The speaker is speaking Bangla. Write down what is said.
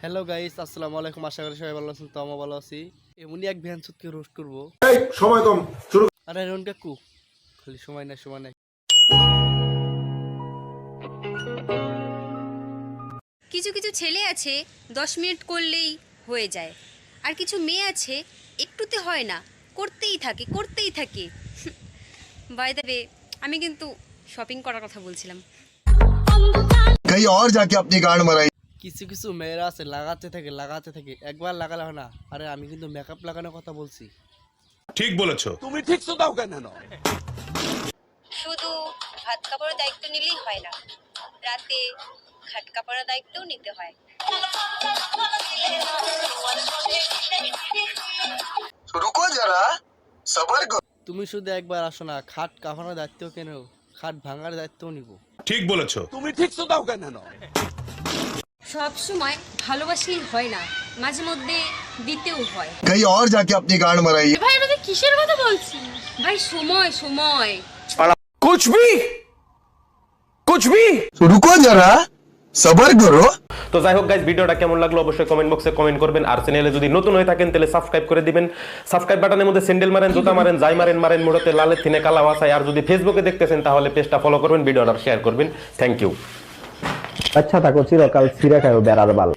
হ্যালো গাইস, আসসালামু আলাইকুম। আশা করি সবাই ভালো আছেন। তো আমি ভালো আছি। এমনই এক ভ্যানচুতকে রোস্ট করবো। এই সময় কম, শুরু। আরে রন কাকু, খালি সময় নাই সময় নাই। কিছু কিছু ছেলে আছে 10 মিনিট করলেই হয়ে যায়, আর কিছু মেয়ে আছে একটুতে হয় না, করতেই থাকে করতেই থাকে। বাই দ্য ওয়ে, আমি কিন্তু শপিং করার কথা বলছিলাম। कहीं और जाके अपनी गांड मराई। কিছু কিছু মেয়েরা আছে লাগাতে থাকে, একবার লাগালে হয় না। আরে আমি কিন্তু মেকআপ লাগানোর কথা বলছি। ঠিক বলেছো। শুধু ভাত কাপড়ের দায়িত্ব নিলেই হয় না, রাতে খাট কাপড়ের দায়িত্বও নিতে হয়। रुको जरा सबर करो। তুমি শুধু একবার আসো না, খাট কাফানোর দায়িত্ব কেন, খাট ভাঙার দায়িত্বও নিব। ঠিক বলেছো। সব সময় ভালোবাসলেই হয় না, মাঝে মধ্যে দিতেও হয়। कहीं और जाके अपनी गांड मराई। ভাই আমি কিসের কথা বলছি? ভাই সময় সময় कुछ भी रुको जरा सबर करो। তো যাই হোক গাইস, ভিডিওটা কেমন লাগলো অবশ্যই কমেন্ট বক্সে কমেন্ট করবেন। আর চ্যানেলে যদি নতুন হয়ে থাকেন তাহলে সাবস্ক্রাইব করে দিবেন। সাবস্ক্রাইব বাটনের মধ্যে স্যান্ডেল মারেন, জুতা মারেন, যাই মারেন মারেন, মোড়তে লালের থিনে কালা ভাষায়। আর যদি ফেসবুকে দেখতেছেন তাহলে পেজটা ফলো করবেন, ভিডিওটা শেয়ার করবেন। Thank you. আচ্ছা থাকো, চিরকাল ছিঁড়ে খাও বেড়ার বাল।